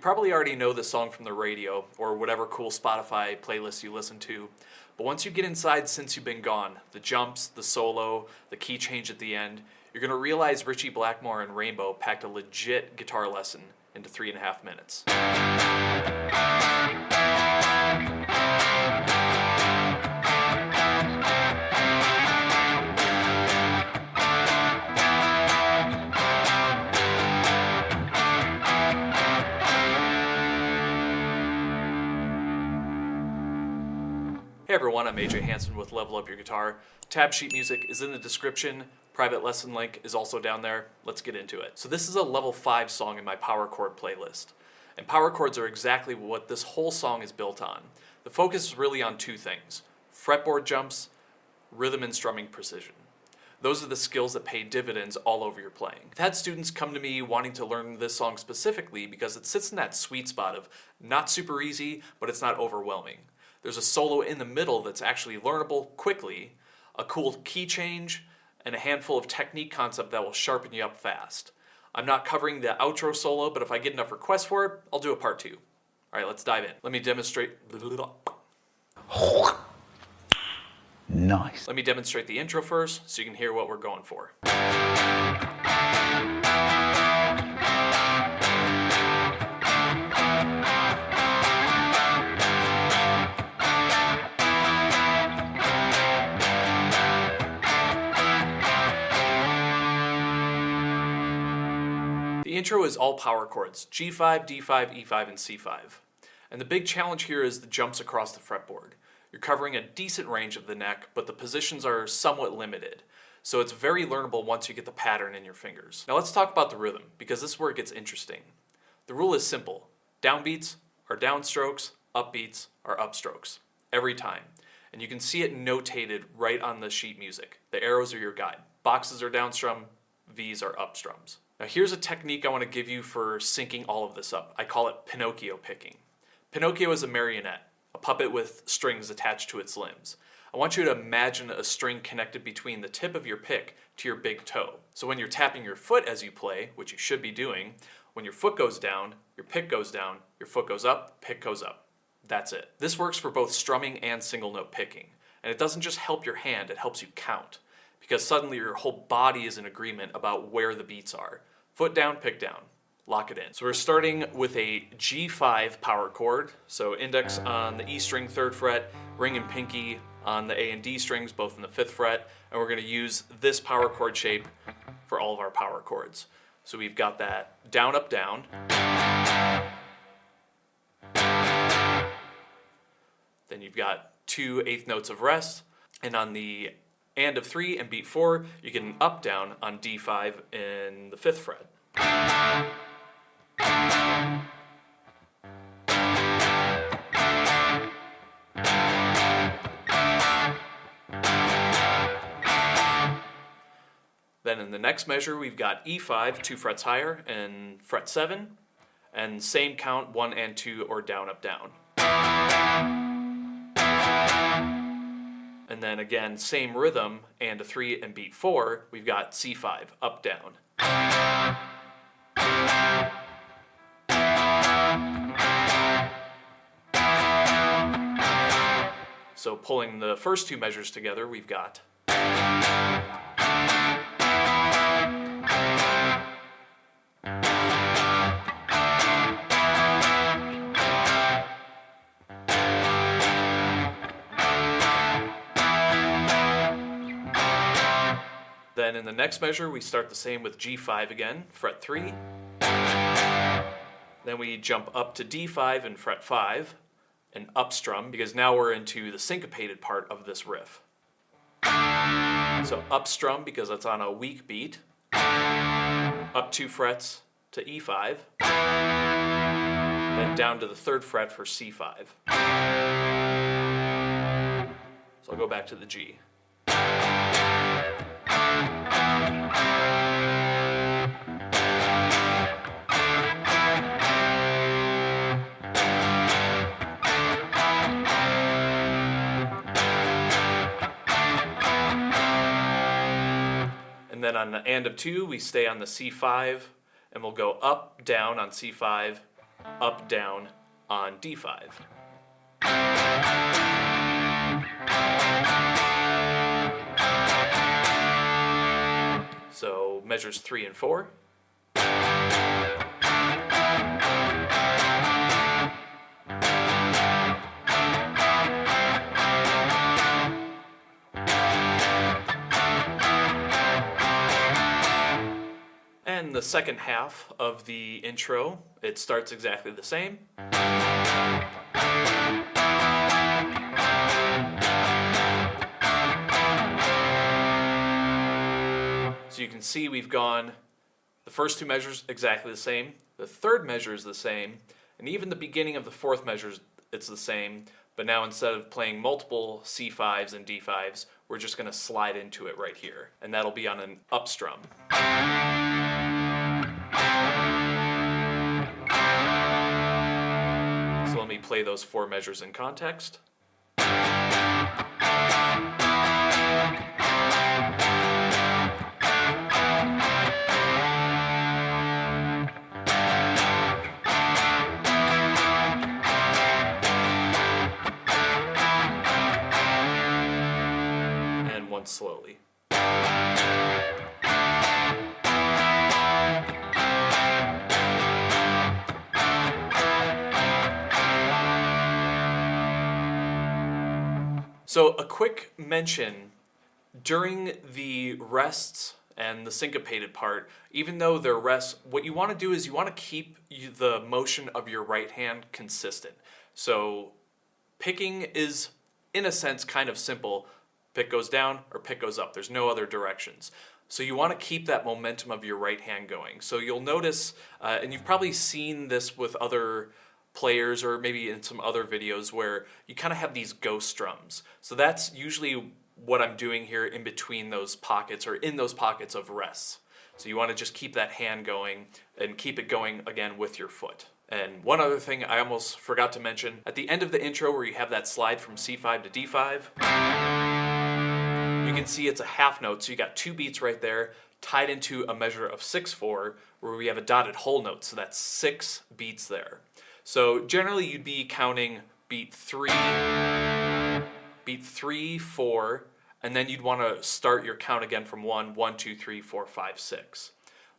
probably already know the song from the radio or whatever cool Spotify playlist you listen to, but once you get inside Since You've Been Gone, the jumps, the solo, the key change at the end, you're going to realize Ritchie Blackmore and Rainbow packed a legit guitar lesson into 3.5 minutes. Hey everyone, I'm AJ Hansen with Level Up Your Guitar. Tab sheet music is in the description. Private lesson link is also down there. Let's get into it. So this is a level 5 song in my power chord playlist. And power chords are exactly what this whole song is built on. The focus is really on two things: fretboard jumps, rhythm and strumming precision. Those are the skills that pay dividends all over your playing. I've had students come to me wanting to learn this song specifically because it sits in that sweet spot of not super easy, but it's not overwhelming. There's a solo in the middle that's actually learnable quickly, a cool key change, and a handful of technique concept that will sharpen you up fast. I'm not covering the outro solo, but if I get enough requests for it, I'll do a part 2. All right, let's dive in. Let me demonstrate. Nice. Let me demonstrate the intro first so you can hear what we're going for. The intro is all power chords: G5, D5, E5, and C5. And the big challenge here is the jumps across the fretboard. You're covering a decent range of the neck, but the positions are somewhat limited. So it's very learnable once you get the pattern in your fingers. Now let's talk about the rhythm, because this is where it gets interesting. The rule is simple. Downbeats are downstrokes, upbeats are upstrokes. Every time. And you can see it notated right on the sheet music. The arrows are your guide. Boxes are downstrum, V's are upstrums. Now here's a technique I want to give you for syncing all of this up. I call it Pinocchio picking. Pinocchio is a marionette, a puppet with strings attached to its limbs. I want you to imagine a string connected between the tip of your pick to your big toe. So when you're tapping your foot as you play, which you should be doing, when your foot goes down, your pick goes down, your foot goes up, pick goes up. That's it. This works for both strumming and single note picking. And it doesn't just help your hand, it helps you count. Because suddenly your whole body is in agreement about where the beats are. Foot down, pick down. Lock it in. So we're starting with a G5 power chord. So index on the E string, 3rd fret, ring and pinky on the A and D strings, both in the 5th fret. And we're going to use this power chord shape for all of our power chords. So we've got that down, up, down. Then you've got 2 8th notes of rest. And on the and of 3 and beat 4, you get an up down on D5 in the 5th fret. Then in the next measure, we've got E5, 2 frets higher, and fret 7, and same count, 1 and 2, or down, up, down. And then again, same rhythm, and a 3 and beat 4, we've got C5, up, down. So pulling the first 2 measures together, we've got. Then in the next measure, we start the same with G5 again, fret 3. Then we jump up to D5 and fret 5, and up strum, because now we're into the syncopated part of this riff. So up strum, because that's on a weak beat. Up 2 frets to E5. Then down to the 3rd fret for C5. So I'll go back to the G. And then on the and of 2, we stay on the C5, and we'll go up, down on C5, up, down on D5. So measures 3 and 4. And the second half of the intro, it starts exactly the same. So you can see we've gone the first two measures exactly the same, the third measure is the same, and even the beginning of the fourth measure, it's the same, but now instead of playing multiple C5s and D5s, we're just going to slide into it right here, and that'll be on an up strum. So let me play those 4 measures in context. And one slowly. So a quick mention, during the rests and the syncopated part, even though they're rests, what you want to do is you want to keep the motion of your right hand consistent. So picking is, in a sense, kind of simple. Pick goes down or pick goes up. There's no other directions. So you want to keep that momentum of your right hand going. So you'll notice, and you've probably seen this with other players or maybe in some other videos where you kind of have these ghost strums. So that's usually what I'm doing here in between those pockets or in those pockets of rests. So you want to just keep that hand going and keep it going again with your foot. And one other thing I almost forgot to mention, at the end of the intro where you have that slide from C5 to D5, you can see it's a half note, so you got 2 beats right there tied into a measure of 6/4 where we have a dotted whole note, so that's 6 beats there. So generally you'd be counting beat 3, 4, and then you'd want to start your count again from 1, 1, 2, 3, 4, 5, 6.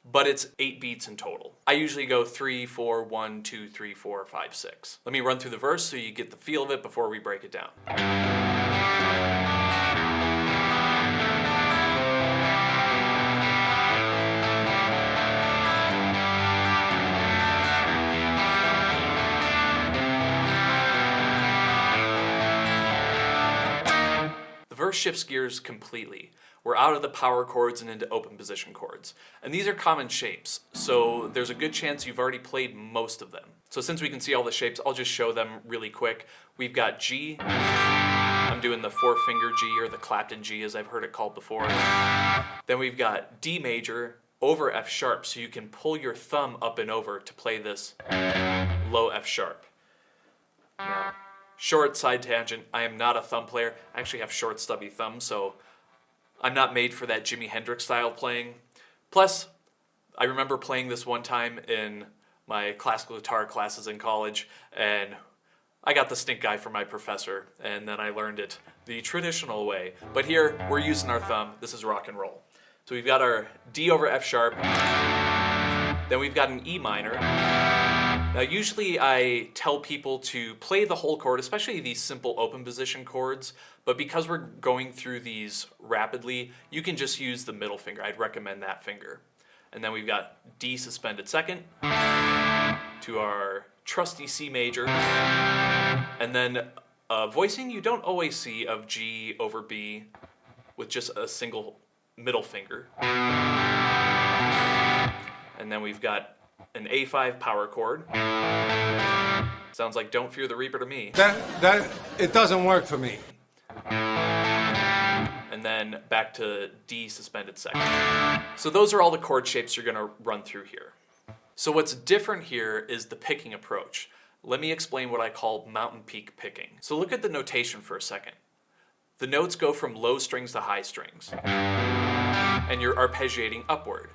But it's 8 beats in total. I usually go 3, 4, 1, 2, 3, 4, 5, 6. Let me run through the verse so you get the feel of it before we break it down. The verse shifts gears completely. We're out of the power chords and into open position chords. And these are common shapes, so there's a good chance you've already played most of them. So since we can see all the shapes, I'll just show them really quick. We've got G. I'm doing the 4-finger G, or the Clapton G as I've heard it called before. Then we've got D major over F sharp, so you can pull your thumb up and over to play this low F sharp. Now, short side tangent, I am not a thumb player. I actually have short stubby thumbs, so I'm not made for that Jimi Hendrix style playing. Plus, I remember playing this one time in my classical guitar classes in college, and I got the stink eye from my professor, and then I learned it the traditional way. But here, we're using our thumb. This is rock and roll. So we've got our D over F sharp, then we've got an E minor. Now usually I tell people to play the whole chord, especially these simple open position chords, but because we're going through these rapidly, you can just use the middle finger. I'd recommend that finger. And then we've got D suspended second to our trusty C major, and then a voicing you don't always see of G over B with just a single middle finger. And then we've got an A5 power chord. Sounds like Don't Fear the Reaper to me. It doesn't work for me. And then back to D suspended second. So those are all the chord shapes you're going to run through here. So what's different here is the picking approach. Let me explain what I call mountain peak picking. So look at the notation for a second. The notes go from low strings to high strings, and you're arpeggiating upward.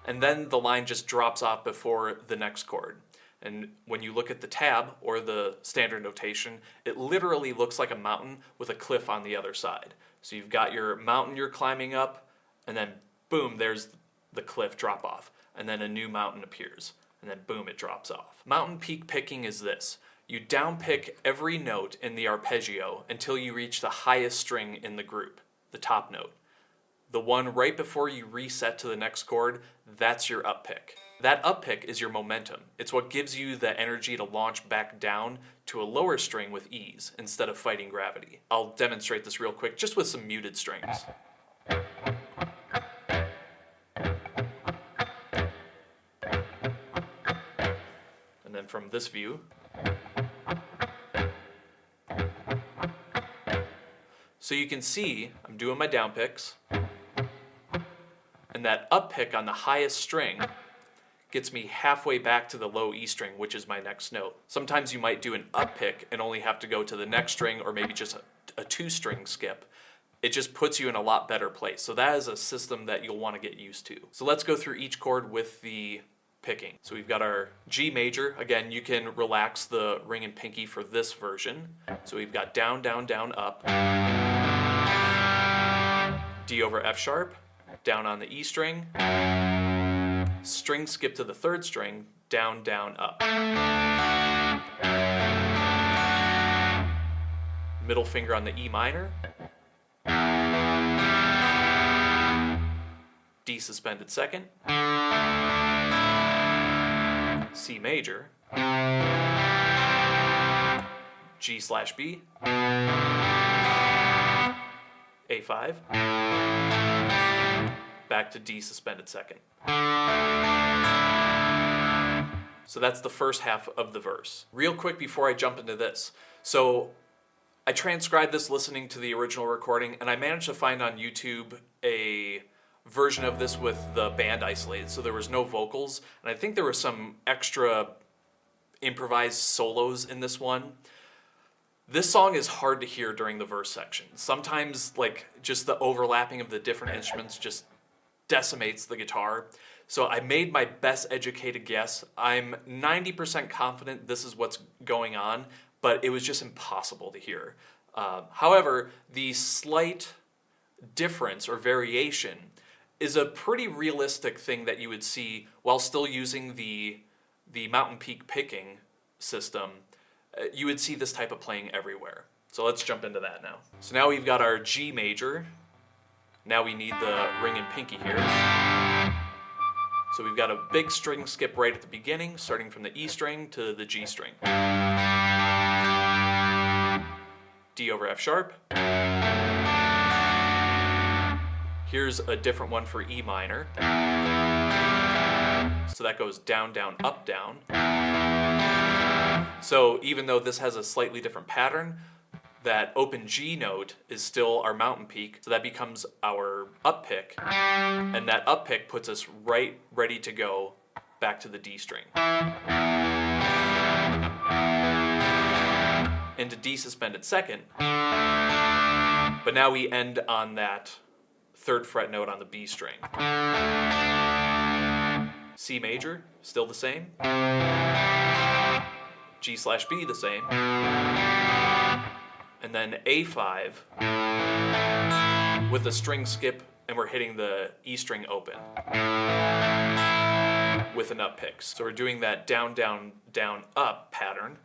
And then the line just drops off before the next chord. And when you look at the tab or the standard notation, it literally looks like a mountain with a cliff on the other side. So you've got your mountain you're climbing up, and then boom, there's the cliff drop off. And then a new mountain appears, and then boom, it drops off. Mountain peak picking is this. You downpick every note in the arpeggio until you reach the highest string in the group, the top note. The one right before you reset to the next chord, that's your up pick. That up pick is your momentum. It's what gives you the energy to launch back down to a lower string with ease instead of fighting gravity. I'll demonstrate this real quick just with some muted strings. And then from this view, so you can see I'm doing my down picks, and that up pick on the highest string gets me halfway back to the low E string, which is my next note. Sometimes you might do an up pick and only have to go to the next string, or maybe just a 2-string skip. It just puts you in a lot better place. So that is a system that you'll want to get used to. So let's go through each chord with the picking. So we've got our G major. Again, you can relax the ring and pinky for this version. So we've got down, down, down, up. D over F sharp, down on the E string. String skip to the 3rd string, down, down, up. Middle finger on the E minor. D suspended 2nd. C major. G/B. A5. Back to D suspended 2nd. So that's the first half of the verse. Real quick before I jump into this. So I transcribed this listening to the original recording, and I managed to find on YouTube a version of this with the band isolated, so there was no vocals, and I think there were some extra improvised solos in this one. This song is hard to hear during the verse section. Sometimes, like, just the overlapping of the different instruments just decimates the guitar. So I made my best educated guess. I'm 90% confident this is what's going on, but it was just impossible to hear. However, the slight difference or variation is a pretty realistic thing that you would see while still using the mountain peak picking system. You would see this type of playing everywhere. So let's jump into that now. So now we've got our G major. Now we need the ring and pinky here. So we've got a big string skip right at the beginning, starting from the E string to the G string. D over F sharp. Here's a different one for E minor. So that goes down, down, up, down. So even though this has a slightly different pattern, that open G note is still our mountain peak, so that becomes our up pick, and that up pick puts us right ready to go back to the D string. Into D suspended 2nd, but now we end on that 3rd fret note on the B string. C major, still the same. G/B, the same. And then A5 with a string skip, and we're hitting the E string open with an up pick. So we're doing that down, down, down, up pattern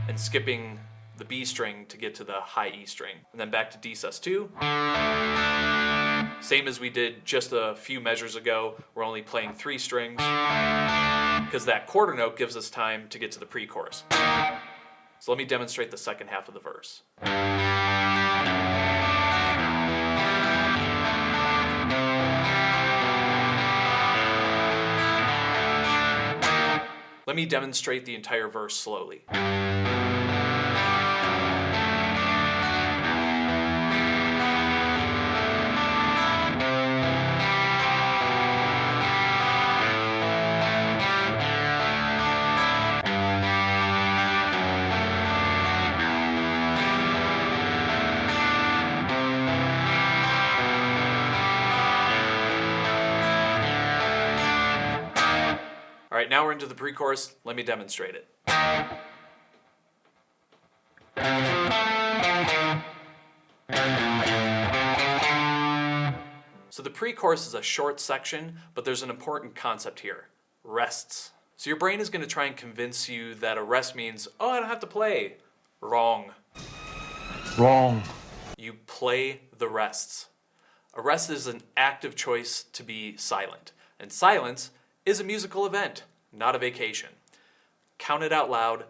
and skipping the B string to get to the high E string. And then back to D sus2. Same as we did just a few measures ago. We're only playing 3 strings because that quarter note gives us time to get to the pre-chorus. So let me demonstrate the second half of the verse. Let me demonstrate the entire verse slowly. All right, now we're into the pre-chorus. Let me demonstrate it. So the pre-chorus is a short section, but there's an important concept here: rests. So your brain is going to try and convince you that a rest means, oh, I don't have to play. Wrong. Wrong. You play the rests. A rest is an active choice to be silent, and silence is a musical event, not a vacation. Count it out loud,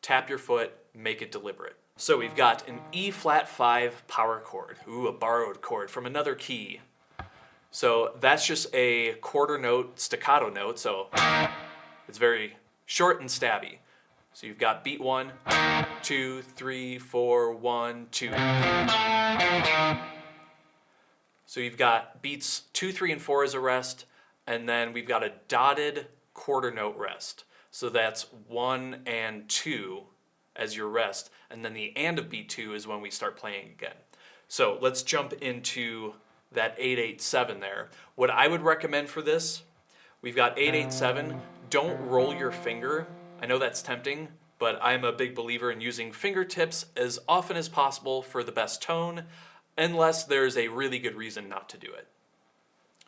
tap your foot, make it deliberate. So we've got an E flat 5 power chord. Ooh, a borrowed chord from another key. So that's just a quarter note, staccato note, so it's very short and stabby. So you've got beat 1, 2, 3, 4, 1, 2. So you've got beats 2, 3, and 4 as a rest, and then we've got a dotted quarter note rest. So that's 1 and 2 as your rest, and then the and of beat 2 is when we start playing again. So let's jump into that 8-8-7 there. What I would recommend for this, we've got 8-8-7. Don't roll your finger. I know that's tempting, but I'm a big believer in using fingertips as often as possible for the best tone, unless there's a really good reason not to do it.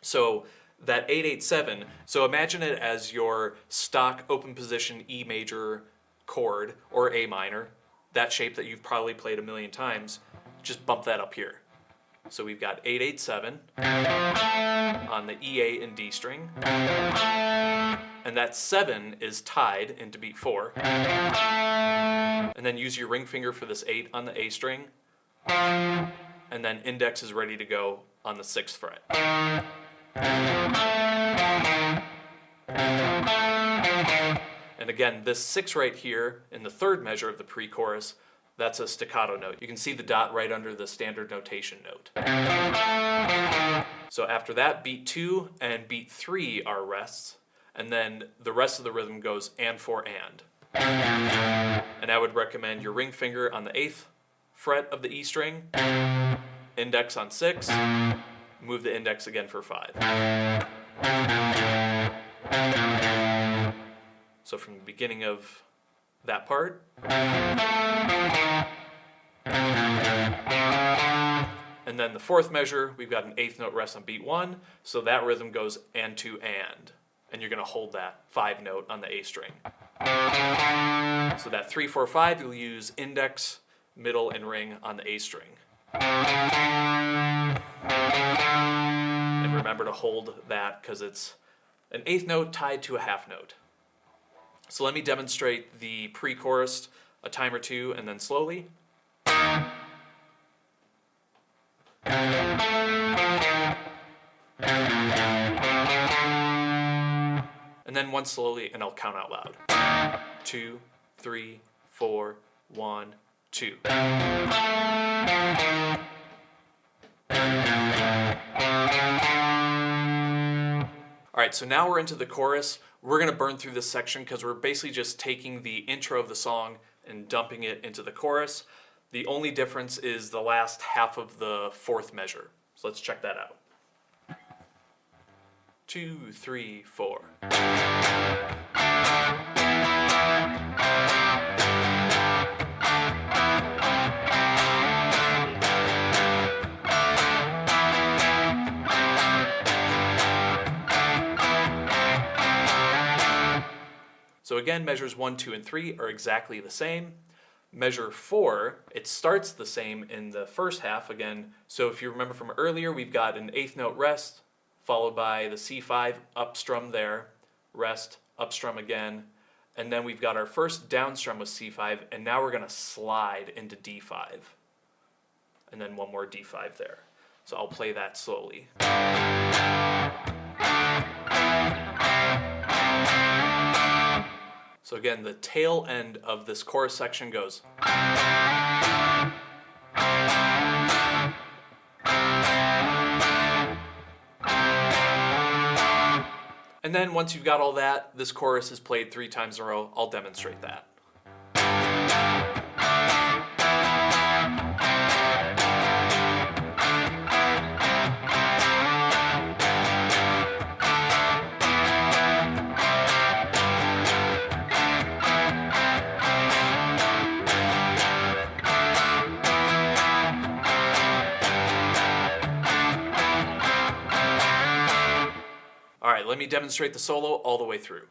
So that 8-8-7, so imagine it as your stock open position E major chord or A minor, that shape that you've probably played a million times. Just bump that up here. So we've got 8-8-7 on the E8 and D string, and that 7 is tied into beat 4, and then use your ring finger for this 8 on the A string, and then index is ready to go on the 6th fret. And again, this 6 right here in the 3rd measure of the pre-chorus, that's a staccato note. You can see the dot right under the standard notation note. So after that, beat 2 and beat 3 are rests, and then the rest of the rhythm goes and, for, and. And I would recommend your ring finger on the 8th fret of the E string, index on 6, move the index again for 5. So from the beginning of that part, and then the 4th measure, we've got an 8th note rest on beat 1, so that rhythm goes and to and you're going to hold that 5 note on the A string. So that 3, 4, 5, you'll use index, middle, and ring on the A string. And remember to hold that because it's an 8th note tied to a half note. So let me demonstrate the pre-chorus a time or two and then slowly. And then one slowly, and I'll count out loud. 2, 3, 4, 1, 2. All right, so now we're into the chorus. We're going to burn through this section because we're basically just taking the intro of the song and dumping it into the chorus. The only difference is the last half of the 4th measure. So let's check that out. 2, 3, 4. So again, measures 1, 2, and 3 are exactly the same. Measure 4, it starts the same in the first half again. So if you remember from earlier, we've got an 8th note rest, followed by the C5 up strum there, rest, up strum again, and then we've got our first down strum with C5, and now we're going to slide into D5, and then one more D5 there. So I'll play that slowly. So again, the tail end of this chorus section goes. And then once you've got all that, this chorus is played 3 times in a row. I'll demonstrate that. right, let me demonstrate the solo all the way through.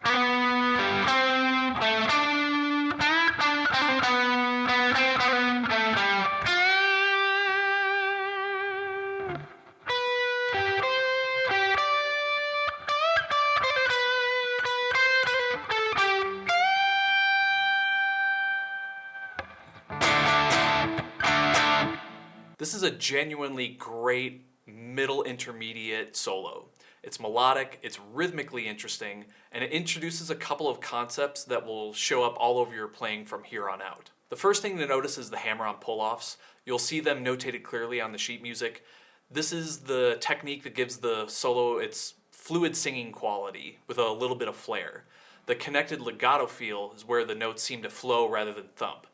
This is a genuinely great middle intermediate solo. It's melodic, it's rhythmically interesting, and it introduces a couple of concepts that will show up all over your playing from here on out. The first thing to notice is the hammer-on pull-offs. You'll see them notated clearly on the sheet music. This is the technique that gives the solo its fluid singing quality with a little bit of flair. The connected legato feel is where the notes seem to flow rather than thump.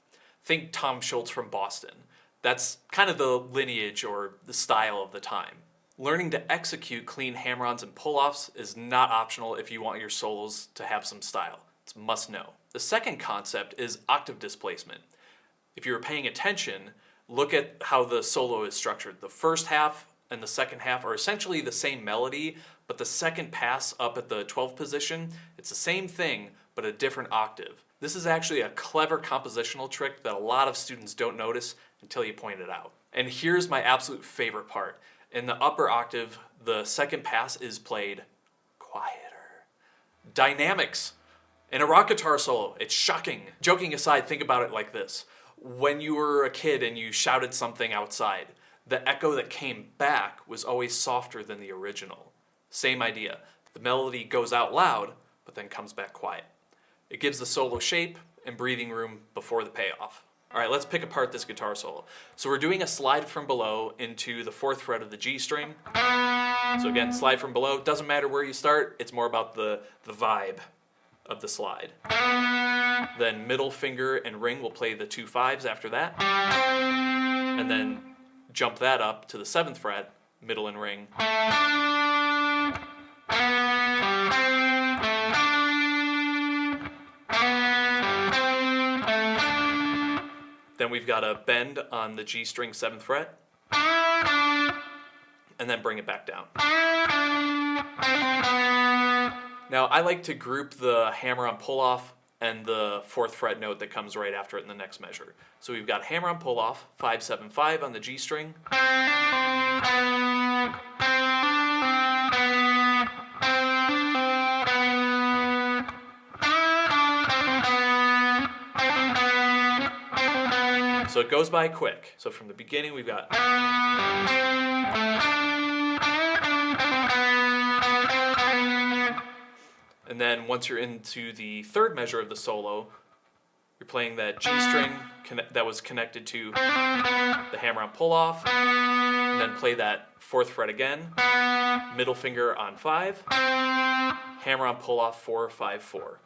Think Tom Scholz from Boston. That's kind of the lineage or the style of the time. Learning to execute clean hammer-ons and pull-offs is not optional if you want your solos to have some style. It's must know. The second concept is octave displacement. If you're paying attention, look at how the solo is structured. The first half and the second half are essentially the same melody, but the second pass up at the 12th position, it's the same thing, but a different octave. This is actually a clever compositional trick that a lot of students don't notice until you point it out. And here's my absolute favorite part. In the upper octave, the second pass is played quieter. Dynamics. In a rock guitar solo, it's shocking. Joking aside, think about it like this. When you were a kid and you shouted something outside, the echo that came back was always softer than the original. Same idea. The melody goes out loud, but then comes back quiet. It gives the solo shape and breathing room before the payoff. All right, let's pick apart this guitar solo. So we're doing a slide from below into the 4th fret of the G string. So again, slide from below. Doesn't matter where you start. It's more about the vibe of the slide. Then middle finger and ring will play the 2 5s after that. And then jump that up to the 7th fret, middle and ring. Then we've got a bend on the G string 7th fret, and then bring it back down. Now I like to group the hammer-on pull-off and the 4th fret note that comes right after it in the next measure. So we've got hammer-on pull-off, 5 7 5 on the G string. So it goes by quick. So from the beginning we've got... And then once you're into the 3rd measure of the solo, you're playing that G string that was connected to the hammer-on pull-off, and then play that 4th fret again, middle finger on 5, hammer-on pull-off 4 5 4.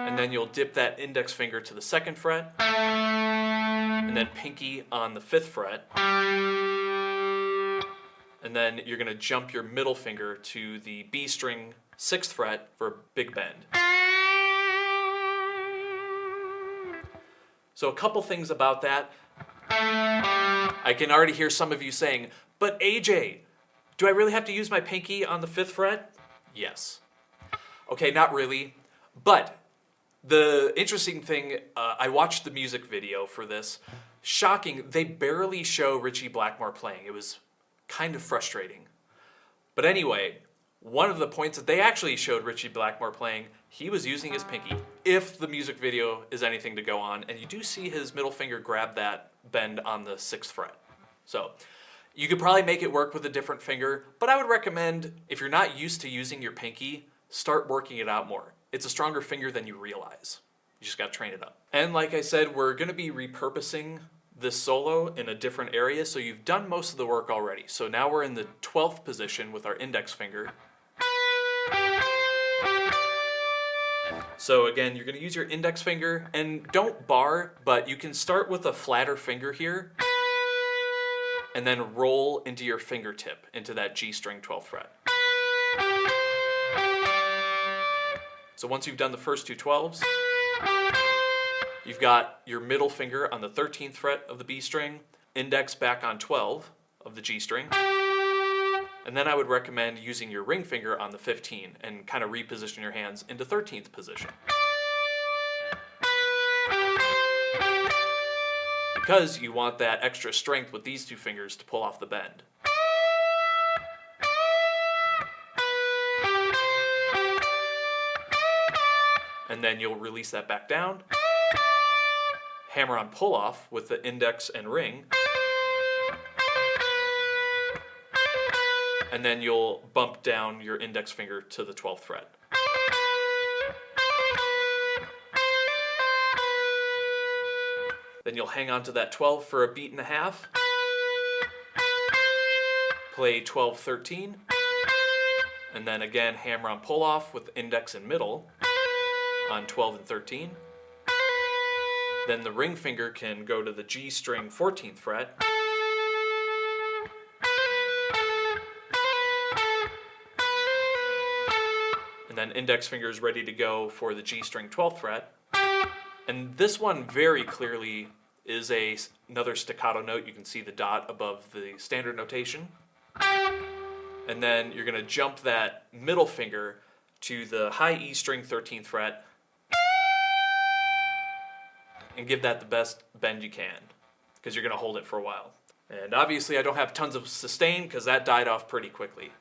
And then you'll dip that index finger to the 2nd fret, and then pinky on the 5th fret, and then you're going to jump your middle finger to the B string 6th fret for a big bend. So a couple things about that. I can already hear some of you saying, but AJ, do I really have to use my pinky on the 5th fret? Yes. Okay, not really, but the interesting thing, I watched the music video for this. Shocking, they barely show Ritchie Blackmore playing. It was kind of frustrating. But anyway, one of the points that they actually showed Ritchie Blackmore playing, he was using his pinky, if the music video is anything to go on, and you do see his middle finger grab that bend on the 6th fret. So you could probably make it work with a different finger, but I would recommend, if you're not used to using your pinky, start working it out more. It's a stronger finger than you realize. You just gotta train it up. And like I said, we're gonna be repurposing this solo in a different area, so you've done most of the work already. So now we're in the 12th position with our index finger. So again, you're gonna use your index finger, and don't bar, but you can start with a flatter finger here, and then roll into your fingertip, into that G string 12th fret. So once you've done the first 2 12s, You've got your middle finger on the 13th fret of the B string, index back on 12 of the G string, and then I would recommend using your ring finger on the 15 and kind of reposition your hands into 13th position. Because you want that extra strength with these two fingers to pull off the bend. And then you'll release that back down. Hammer on pull off with the index and ring. And then you'll bump down your index finger to the 12th fret. Then you'll hang on to that 12 for a beat and a half. Play 12, 13. And then again, hammer on pull off with index and middle on 12 and 13. Then the ring finger can go to the G string 14th fret. And then index finger is ready to go for the G string 12th fret. And this one very clearly is another staccato note. You can see the dot above the standard notation. And then you're going to jump that middle finger to the high E string 13th fret and give that the best bend you can, because you're going to hold it for a while. And obviously I don't have tons of sustain because that died off pretty quickly.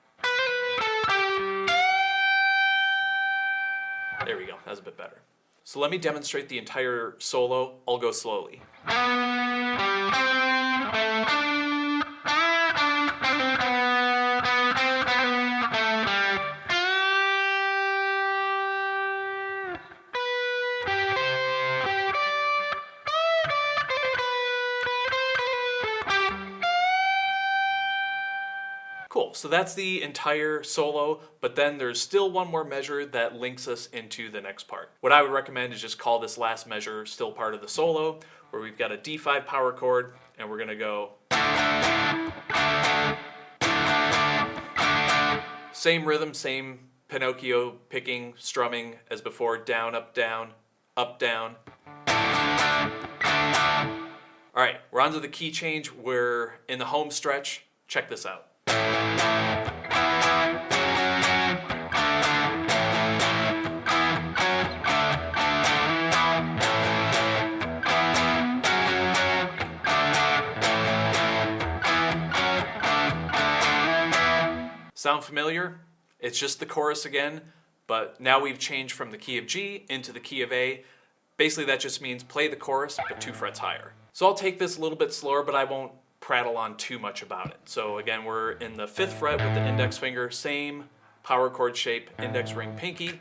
There we go, that's a bit better. So let me demonstrate the entire solo. I'll go slowly. Cool, so that's the entire solo, but then there's still one more measure that links us into the next part. What I would recommend is just call this last measure still part of the solo, where we've got a D5 power chord, and we're gonna go. Same rhythm, same Pinocchio picking, strumming as before, down, up, down, up, down. All right, we're on to the key change. We're in the home stretch. Check this out. Sound familiar? It's just the chorus again, but now we've changed from the key of G into the key of A. Basically that just means play the chorus, but 2 frets higher. So I'll take this a little bit slower, but I won't prattle on too much about it. So again, we're in the 5th fret with the index finger, same power chord shape, index, ring, pinky.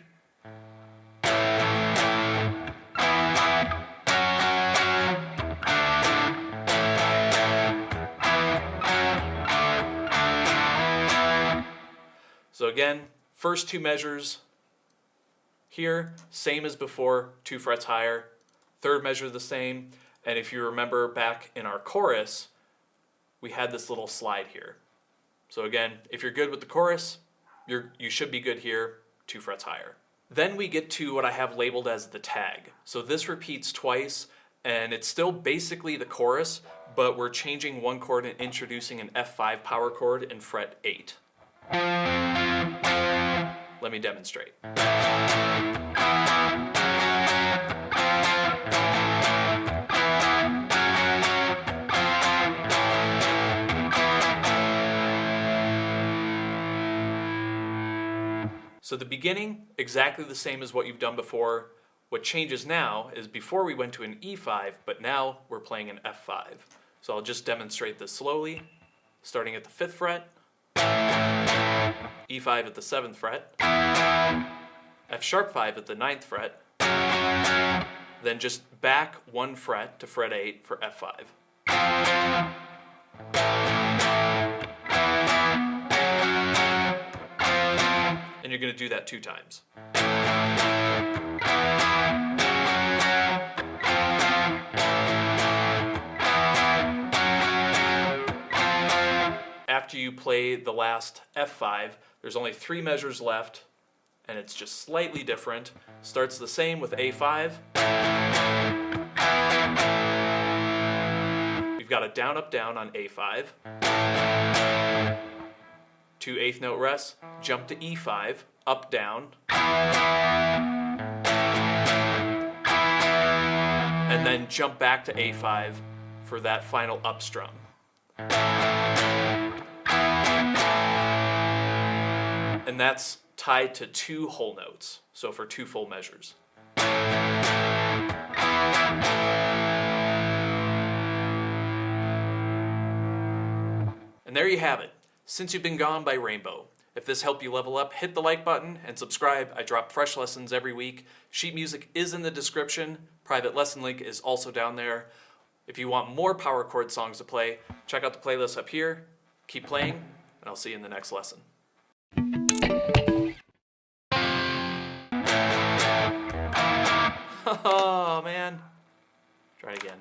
So again, first 2 measures here, same as before, 2 frets higher. Third measure the same, and if you remember back in our chorus, we had this little slide here. So again, if you're good with the chorus, you should be good here, 2 frets higher. Then we get to what I have labeled as the tag. So this repeats twice, and it's still basically the chorus, but we're changing one chord and introducing an F5 power chord in fret 8. Let me demonstrate. So the beginning, exactly the same as what you've done before. What changes now is before we went to an E5, but now we're playing an F5. So I'll just demonstrate this slowly, starting at the 5th fret, E5 at the 7th fret, F sharp 5 at the 9th fret, then just back 1 fret to fret 8 for F5. And you're going to do that 2 times. After you play the last F5, there's only 3 measures left, and it's just slightly different. Starts the same with A5. We've got a down, up, down on A5. 2 8th note rests, jump to E5, up, down. And then jump back to A5 for that final up strum. And that's tied to 2 whole notes, so for 2 full measures. And there you have it, Since You've Been Gone by Rainbow. If this helped you level up, hit the like button and subscribe. I drop fresh lessons every week. Sheet music is in the description. Private lesson link is also down there. If you want more power chord songs to play, check out the playlist up here. Keep playing, and I'll see you in the next lesson. Oh man. Try it again.